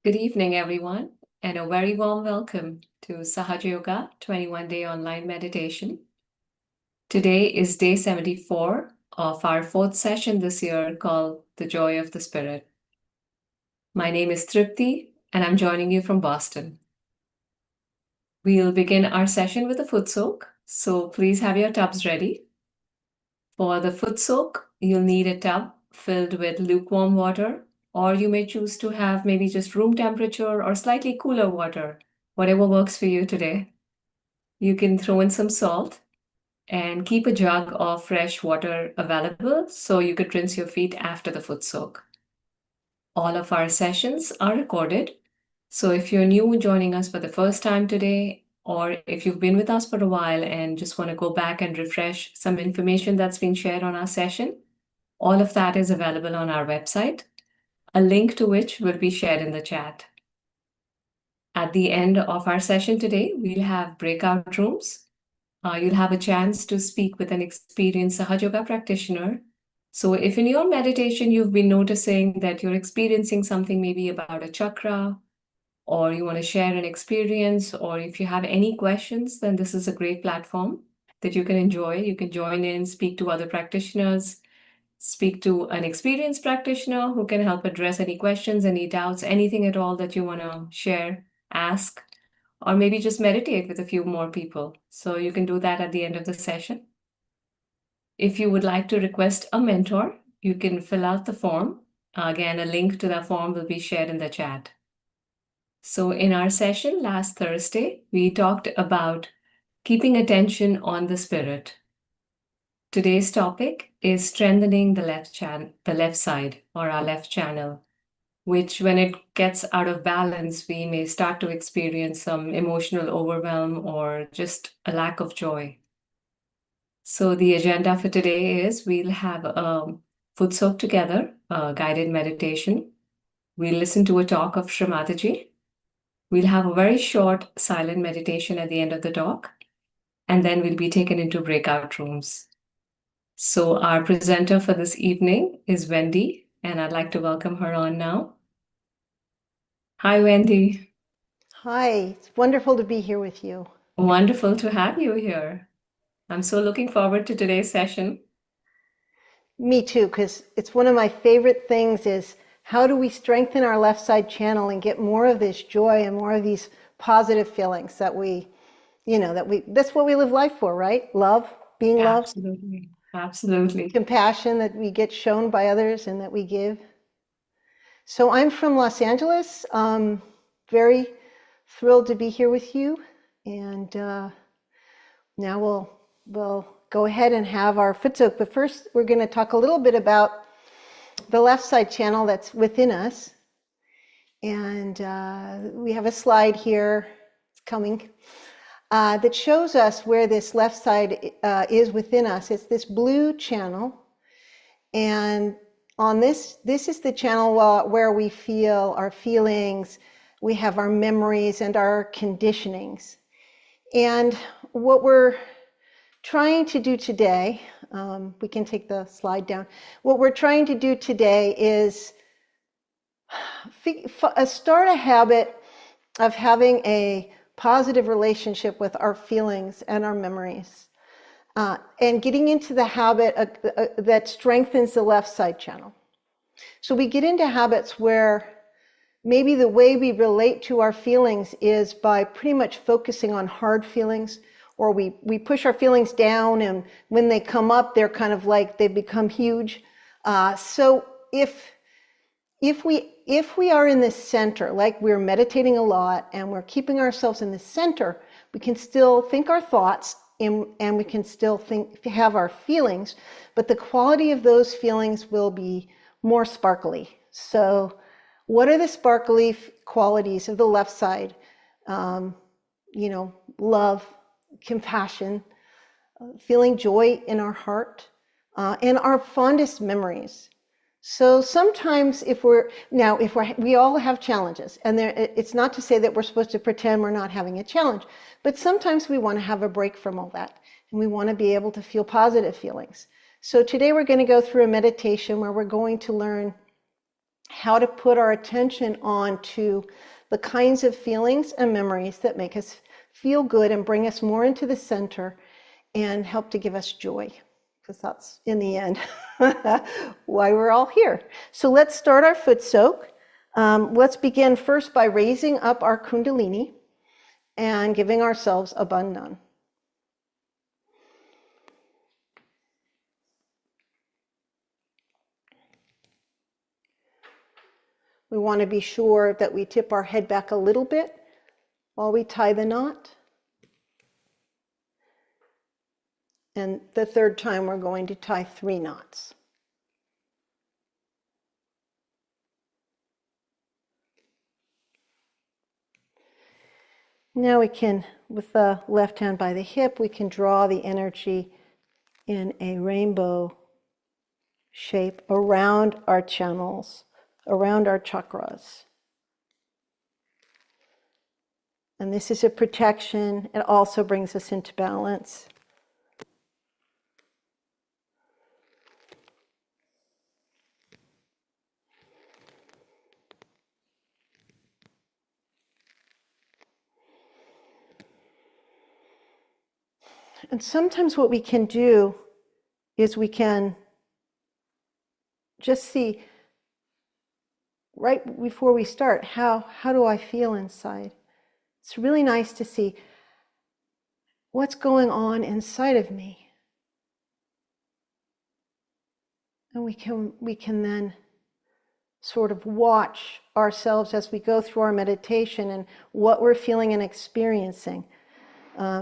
Good evening, everyone, and a very warm welcome to Sahaja Yoga 21-day online meditation. Today is day 74 of our fourth session this year called The Joy of the Spirit. My name is Tripti, and I'm joining you from Boston. We'll begin our session with a foot soak, so please have your tubs ready. For the foot soak, you'll need a tub filled with lukewarm water, or you may choose to have maybe just room temperature or slightly cooler water, whatever works for you today. You can throw in some salt and keep a jug of fresh water available so you could rinse your feet after the foot soak. All of our sessions are recorded, so if you're new joining us for the first time today, or if you've been with us for a while and just want to go back and refresh some information that's been shared on our session, all of that is available on our website, a link to which will be shared in the chat. At the end of our session today, we'll have breakout rooms. You'll have a chance to speak with an experienced Sahaja Yoga practitioner. So if in your meditation you've been noticing that you're experiencing something maybe about a chakra, or you want to share an experience, or if you have any questions, then this is a great platform that you can enjoy. You can join in, speak to other practitioners, speak to an experienced practitioner who can help address any questions, any doubts, anything at all that you want to share, ask, or maybe just meditate with a few more people. So you can do that at the end of the session. If you would like to request a mentor, you can fill out the form. Again, a link to that form will be shared in the chat. So in our session last Thursday, we talked about keeping attention on the spirit. Today's topic is strengthening the left side or our left channel, which when it gets out of balance, we may start to experience some emotional overwhelm or just a lack of joy. So the agenda for today is we'll have a foot soak together, a guided meditation. We'll listen to a talk of Shri Mataji. We'll have a very short silent meditation at the end of the talk, and then we'll be taken into breakout rooms. So our presenter for this evening is Wendy, and I'd like to welcome her on now. Hi, Wendy. Hi, it's wonderful to be here with you. Wonderful to have you here. I'm so looking forward to today's session. Me too, because it's one of my favorite things is how do we strengthen our left side channel and get more of this joy and more of these positive feelings that that's what we live life for, right? Love, being loved. Absolutely. Absolutely. Compassion that we get shown by others and that we give. So I'm from Los Angeles. Very thrilled to be here with you. And now we'll go ahead and have our foot soak. But first, we're going to talk a little bit about the left side channel that's within us. And we have a slide here, it's coming, that shows us where this left side is within us. It's this blue channel. And on this is the channel where we feel our feelings, we have our memories and our conditionings. And what we're trying to do today, we can take the slide down. What we're trying to do today is start a habit of having a positive relationship with our feelings and our memories, and getting into the habit that strengthens the left side channel. So we get into habits where maybe the way we relate to our feelings is by pretty much focusing on hard feelings, or we push our feelings down, and when they come up, they're kind of like they become huge. So if we are in the center, like we're meditating a lot and we're keeping ourselves in the center, we can still think our thoughts and we can still have our feelings, but the quality of those feelings will be more sparkly. So what are the sparkly qualities of the left side? Love, compassion, feeling joy in our heart, and our fondest memories. So sometimes we all have challenges, and it's not to say that we're supposed to pretend we're not having a challenge, but sometimes we want to have a break from all that, and we want to be able to feel positive feelings. So today we're going to go through a meditation where we're going to learn how to put our attention on to the kinds of feelings and memories that make us feel good and bring us more into the center and help to give us joy, because that's, in the end, why we're all here. So let's start our foot soak. Let's begin first by raising up our Kundalini and giving ourselves a bandhan. We want to be sure that we tip our head back a little bit while we tie the knot. And the third time we're going to tie 3 knots. Now we can, with the left hand by the hip, we can draw the energy in a rainbow shape around our channels, around our chakras. And this is a protection. It also brings us into balance. And sometimes what we can do is we can just see, right before we start, how do I feel inside? It's really nice to see what's going on inside of me. And we can then sort of watch ourselves as we go through our meditation and what we're feeling and experiencing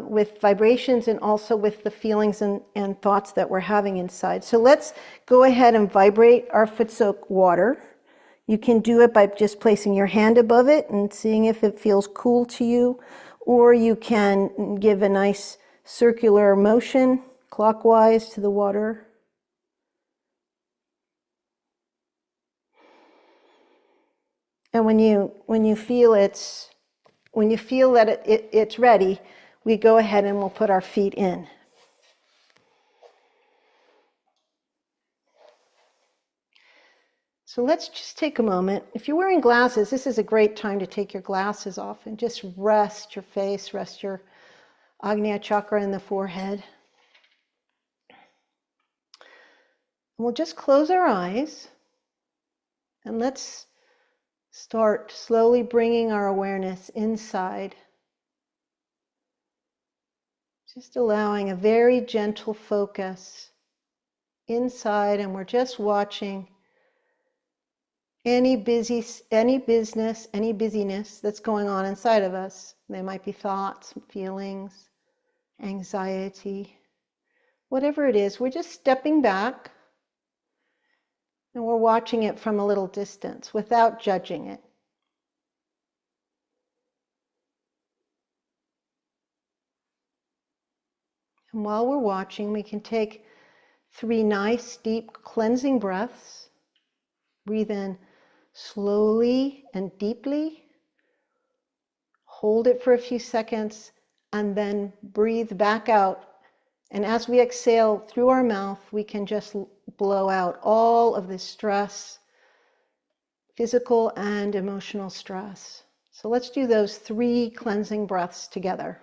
with vibrations and also with the feelings and thoughts that we're having inside. So let's go ahead and vibrate our foot soak water. You can do it by just placing your hand above it and seeing if it feels cool to you, or you can give a nice circular motion clockwise to the water. And when you feel that it's ready, we go ahead and we'll put our feet in. So let's just take a moment. If you're wearing glasses, this is a great time to take your glasses off and just rest your face, rest your Agnya chakra in the forehead. And we'll just close our eyes and let's start slowly bringing our awareness inside. Just allowing a very gentle focus inside, and we're just watching any business, any busyness that's going on inside of us. There might be thoughts, feelings, anxiety, whatever it is. We're just stepping back and we're watching it from a little distance without judging it. And while we're watching, we can take 3 nice, deep, cleansing breaths. Breathe in slowly and deeply. Hold it for a few seconds and then breathe back out. And as we exhale through our mouth, we can just blow out all of this stress, physical and emotional stress. So let's do those 3 cleansing breaths together.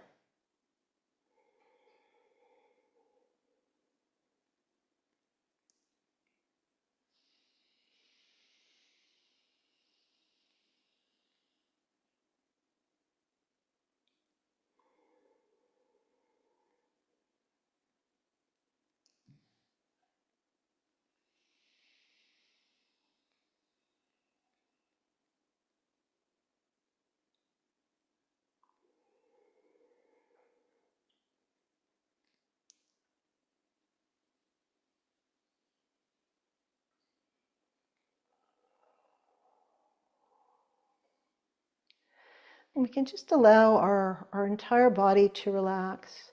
And we can just allow our entire body to relax.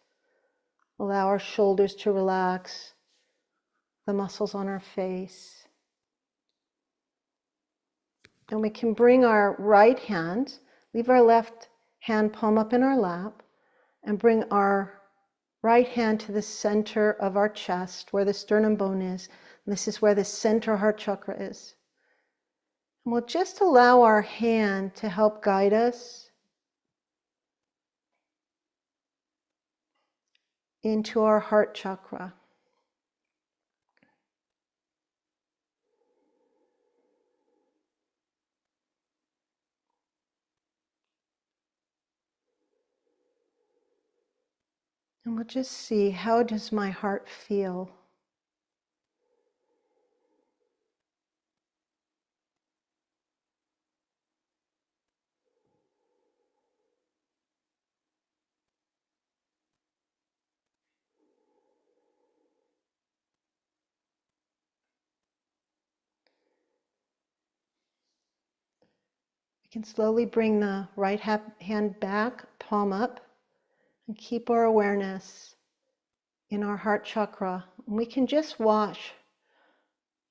Allow our shoulders to relax, the muscles on our face. And we can bring our right hand, leave our left hand palm up in our lap, and bring our right hand to the center of our chest, where the sternum bone is. And this is where the center heart chakra is. We'll just allow our hand to help guide us into our heart chakra. And we'll just see, how does my heart feel? We can slowly bring the right hand back, palm up, and keep our awareness in our heart chakra. And we can just watch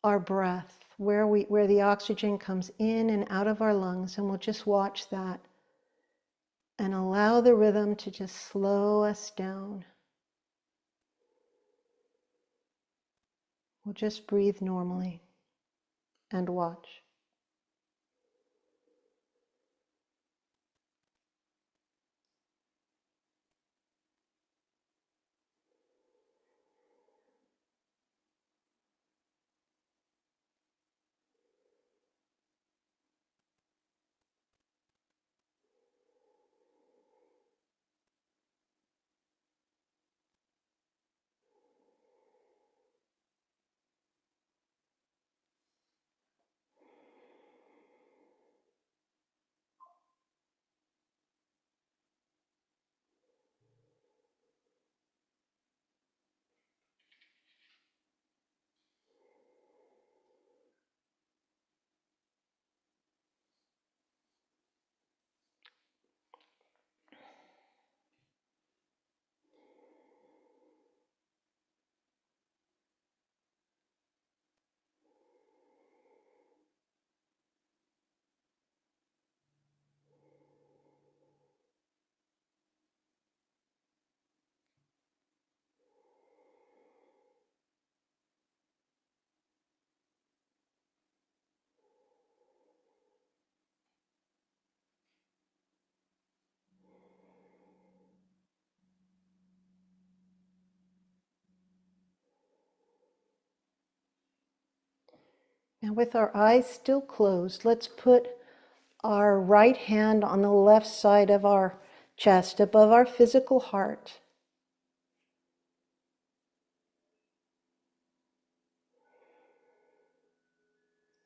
our breath, where the oxygen comes in and out of our lungs, and we'll just watch that and allow the rhythm to just slow us down. We'll just breathe normally and watch. Now, with our eyes still closed, let's put our right hand on the left side of our chest, above our physical heart.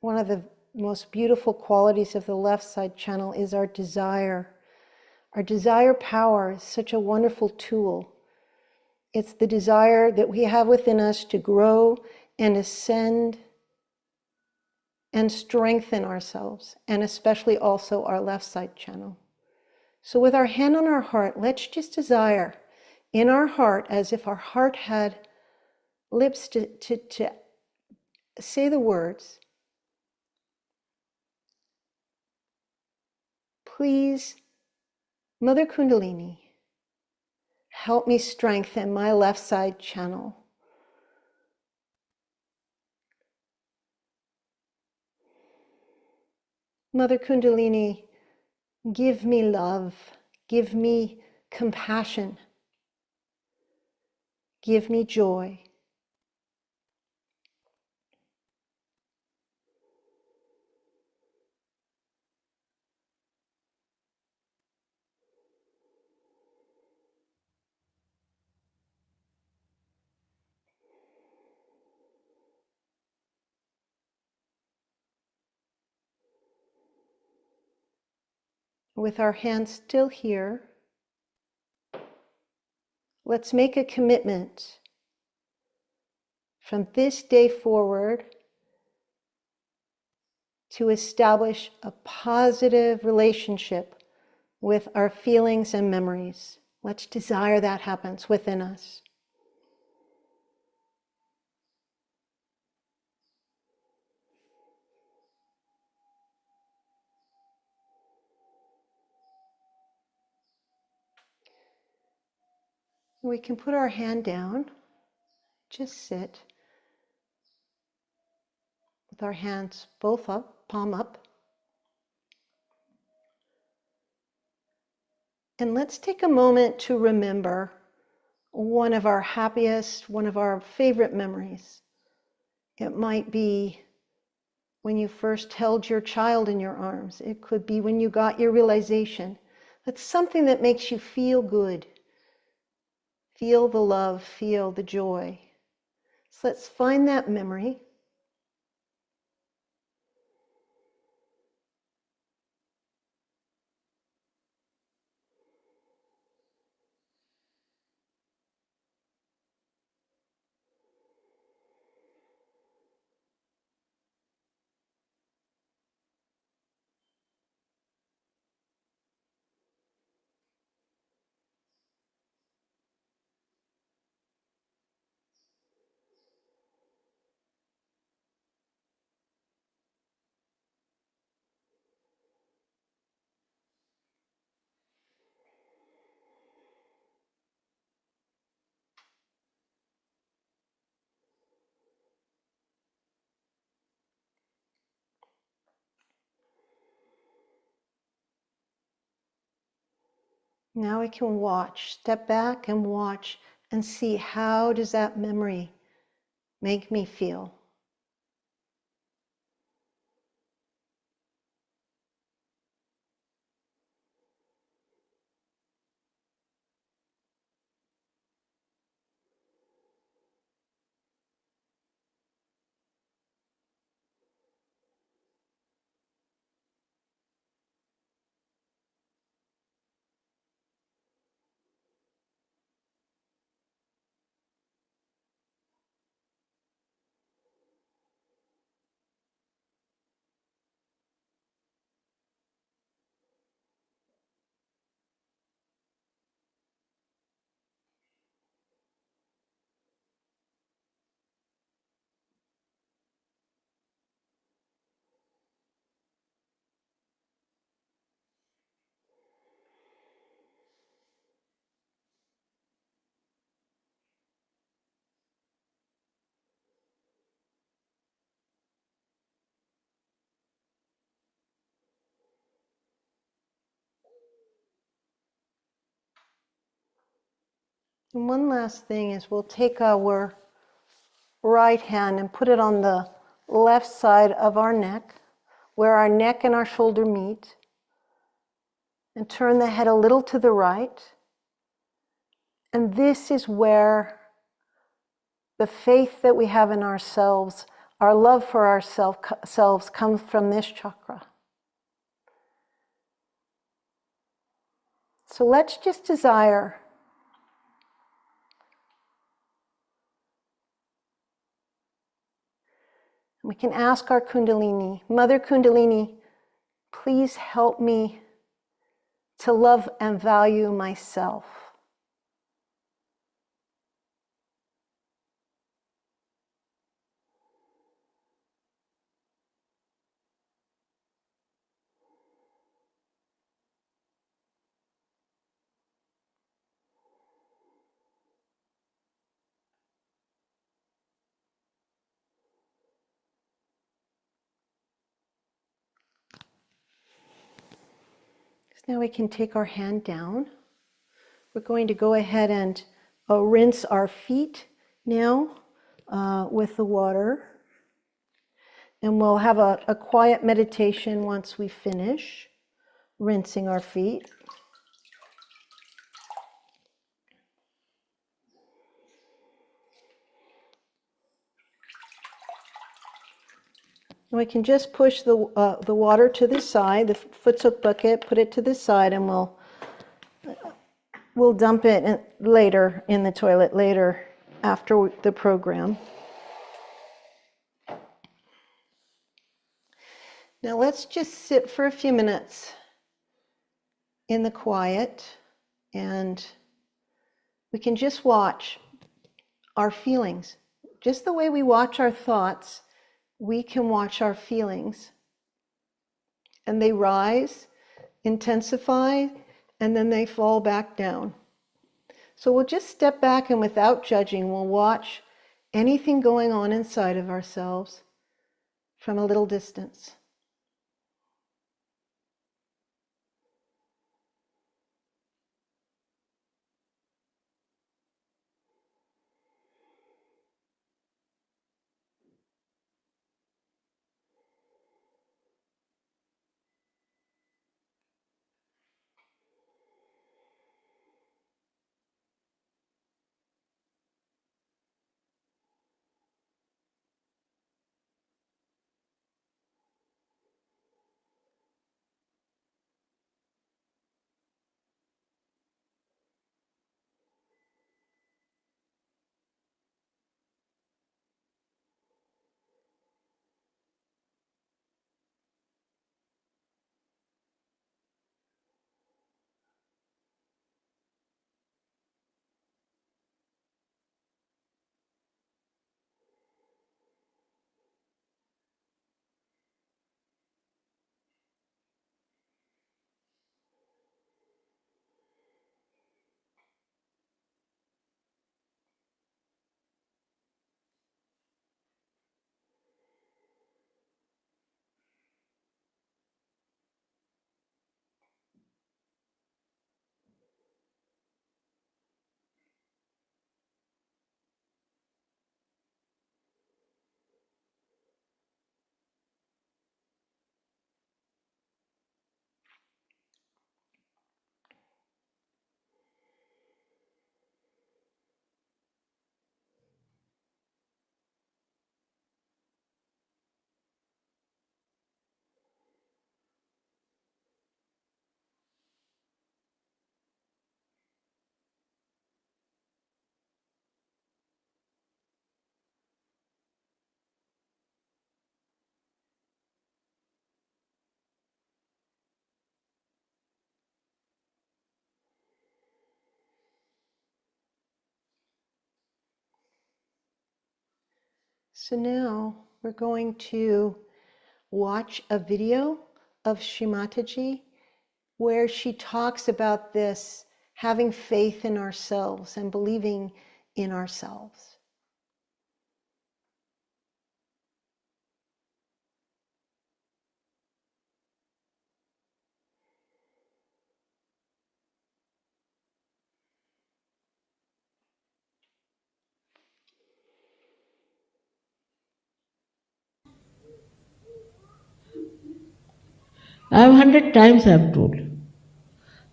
One of the most beautiful qualities of the left side channel is our desire. Our desire power is such a wonderful tool. It's the desire that we have within us to grow and ascend and strengthen ourselves, and especially also our left side channel. So with our hand on our heart, let's just desire in our heart, as if our heart had lips to say the words, please, Mother Kundalini, help me strengthen my left side channel. Mother Kundalini, give me love, give me compassion, give me joy. With our hands still here, let's make a commitment from this day forward to establish a positive relationship with our feelings and memories. Let's desire that happens within us. We can put our hand down, just sit with our hands both up, palm up. And let's take a moment to remember one of our happiest, one of our favorite memories. It might be when you first held your child in your arms. It could be when you got your realization. That's something that makes you feel good. Feel the love, feel the joy. So let's find that memory. Now we can watch, step back and watch and see, how does that memory make me feel? And one last thing is we'll take our right hand and put it on the left side of our neck, where our neck and our shoulder meet, and turn the head a little to the right. And this is where the faith that we have in ourselves, our love for ourselves comes from this chakra. So let's just desire we can ask our Kundalini, Mother Kundalini, please help me to love and value myself. So now we can take our hand down. We're going to go ahead and rinse our feet now with the water. And we'll have a quiet meditation once we finish rinsing our feet. And we can just push the water to the side, the foot soak bucket, put it to the side, and we'll dump it later in the toilet later after the program. Now let's just sit for a few minutes in the quiet, and we can just watch our feelings. Just the way we watch our thoughts, we can watch our feelings. And they rise, intensify, and then they fall back down. So we'll just step back, and without judging, we'll watch anything going on inside of ourselves from a little distance. So now we're going to watch a video of Shri Mataji where she talks about this having faith in ourselves and believing in ourselves. I have 100 times I have told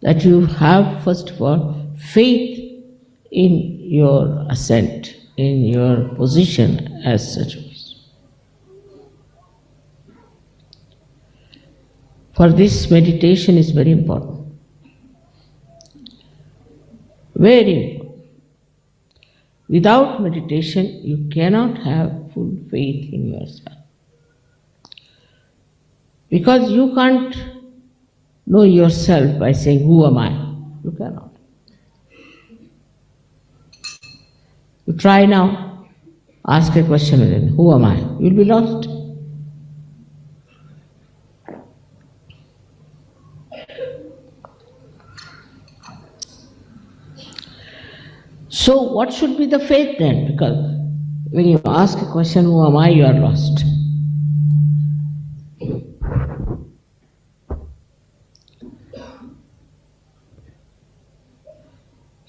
that you have first of all faith in your ascent, in your position as such. For this, meditation is very important. Very important. Without meditation, you cannot have full faith in yourself. Because you can't know yourself by saying, who am I? You cannot. You try now, ask a question within, who am I? You'll be lost. So what should be the faith then? Because when you ask a question, who am I, you are lost.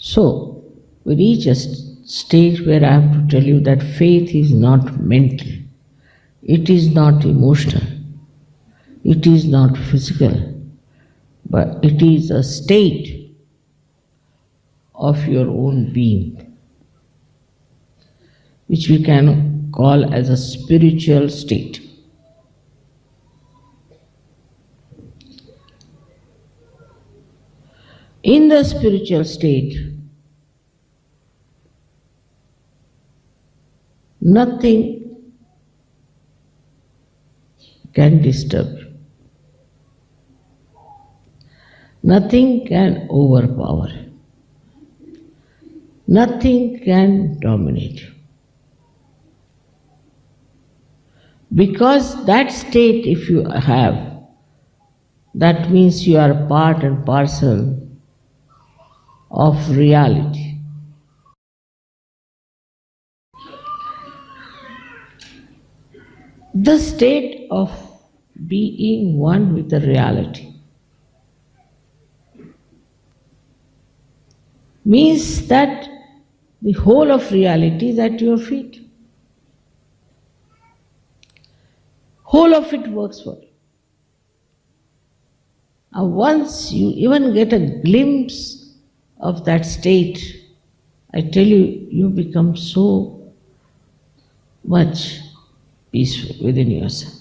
So we reach a stage where I have to tell you that faith is not mental, it is not emotional, it is not physical, but it is a state of your own being, which we can call as a spiritual state. In the spiritual state, nothing can disturb you. Nothing can overpower. Nothing can dominate you. Because that state, if you have, that means you are part and parcel of reality. The state of being one with the reality means that the whole of reality is at your feet. Whole of it works for you. And once you even get a glimpse of that state, I tell you, you become so much peaceful within yourself.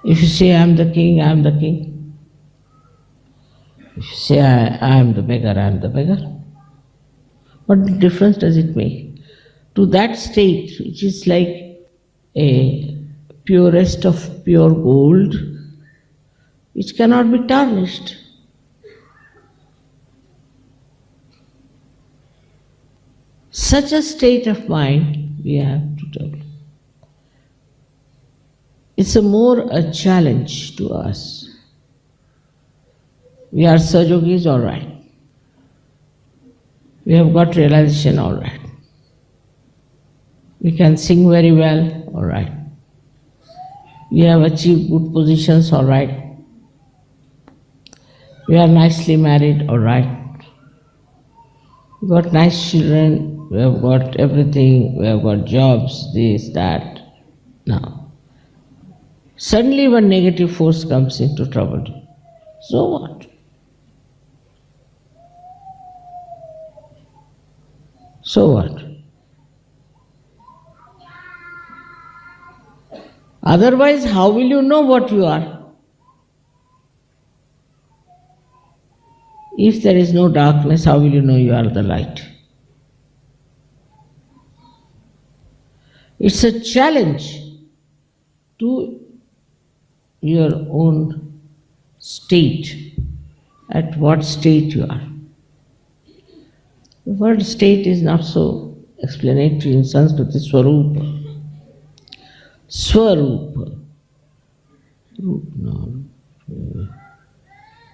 If you say, I am the king, I am the king. If you say, I am the beggar, I am the beggar. What difference does it make? To that state, which is like a purest of pure gold, which cannot be tarnished. Such a state of mind we have to develop. It's more a challenge to us. We are Sajogis, all right. We have got realization, all right. We can sing very well, all right. We have achieved good positions, all right. We are nicely married, all right. We got nice children, we have got everything, we have got jobs, this, that. Now, suddenly one negative force comes in to trouble you. So what? So what? Otherwise, how will you know what you are? If there is no darkness, how will you know you are the light? It's a challenge to your own state, at what state you are. The word state is not so explanatory in Sanskrit, it's Swarupa. Swarupa. No.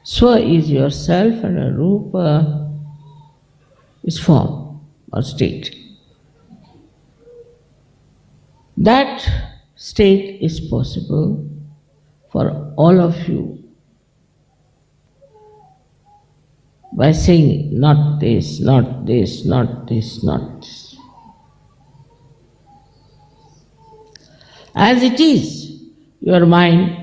Swa is yourself and a Rupa is form or state. That state is possible for all of you by saying not this, not this, not this, not this. As it is, your mind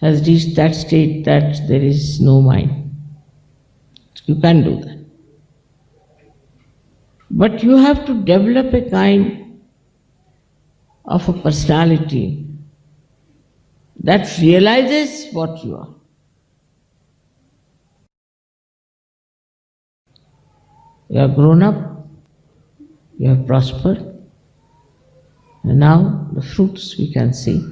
has reached that state that there is no mind. You can do that. But you have to develop a kind of a personality that realizes what you are. You have grown up, you have prospered, and now the fruits we can see.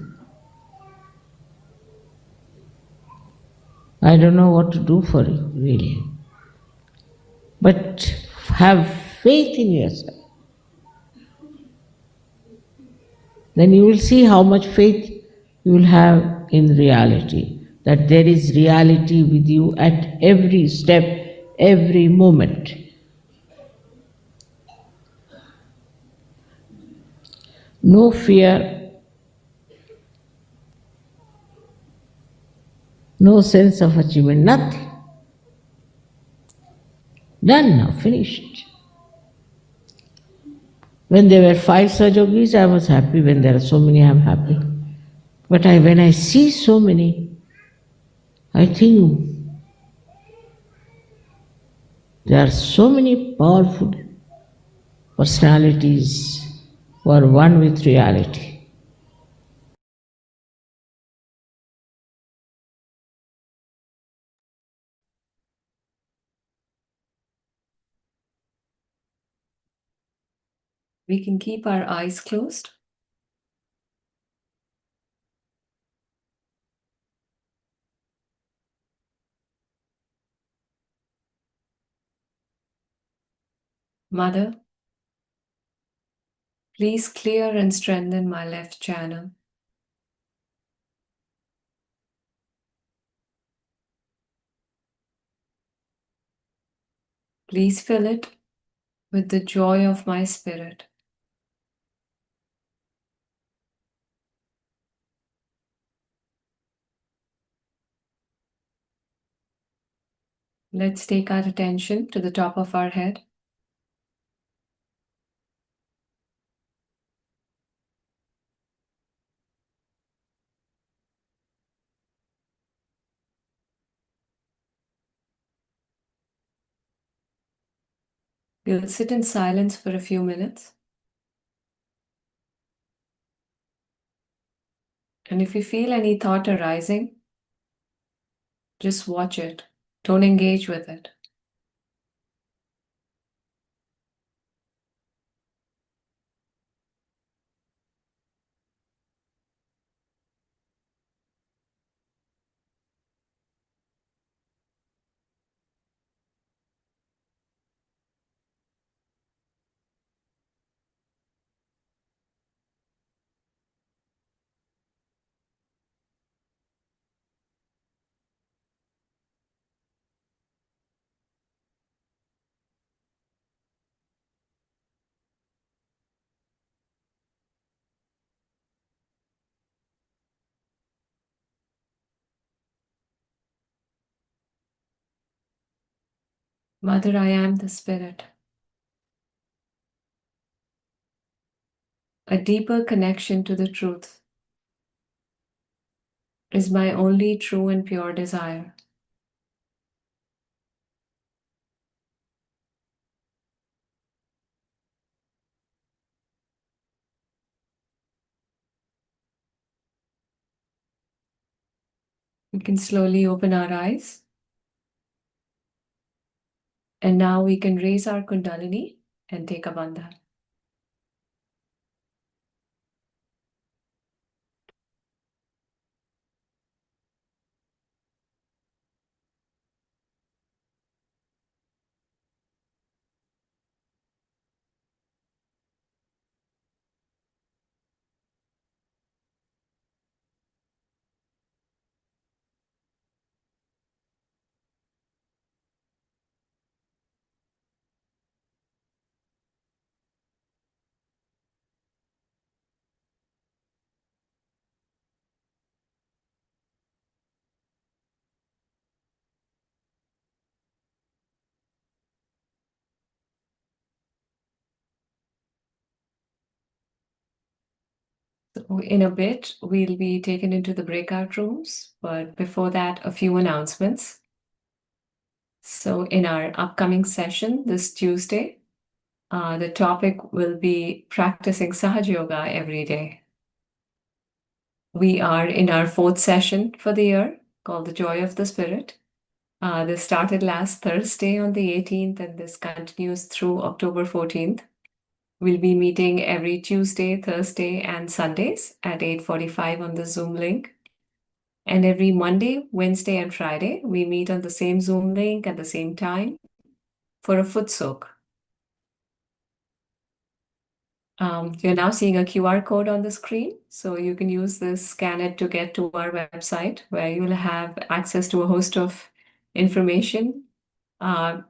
I don't know what to do for you, really. But have faith in yourself. Then you will see how much faith you will have in reality. That there is reality with you at every step, every moment. No fear, no sense of achievement, nothing. Done now, finished. When there were 5 Sajogis, I was happy. When there are so many, I am happy. But when I see so many, I think there are so many powerful personalities who are one with reality. We can keep our eyes closed. Mother, please clear and strengthen my left channel. Please fill it with the joy of my spirit. Let's take our attention to the top of our head. We'll sit in silence for a few minutes. And if you feel any thought arising, just watch it. Don't engage with it. Mother, I am the spirit. A deeper connection to the truth is my only true and pure desire. We can slowly open our eyes. And now we can raise our Kundalini and take a bandha. in a bit, we'll be taken into the breakout rooms, but before that, a few announcements. So in our upcoming session this Tuesday, the topic will be practicing Sahaja Yoga every day. We are in our 4th session for the year called The Joy of the Spirit. This started last Thursday on the 18th, and this continues through October 14th. We'll be meeting every Tuesday, Thursday, and Sundays at 8:45 on the Zoom link. And every Monday, Wednesday, and Friday, we meet on the same Zoom link at the same time for a foot soak. You're now seeing a QR code on the screen, so you can use this, scan it to get to our website, where you will have access to a host of information.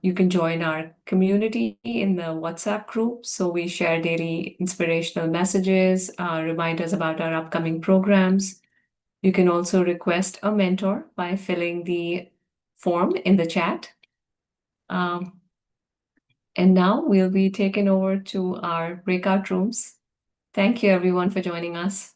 You can join our community in the WhatsApp group, so we share daily inspirational messages, reminders about our upcoming programs. You can also request a mentor by filling the form in the chat. And now we'll be taken over to our breakout rooms. Thank you, everyone, for joining us.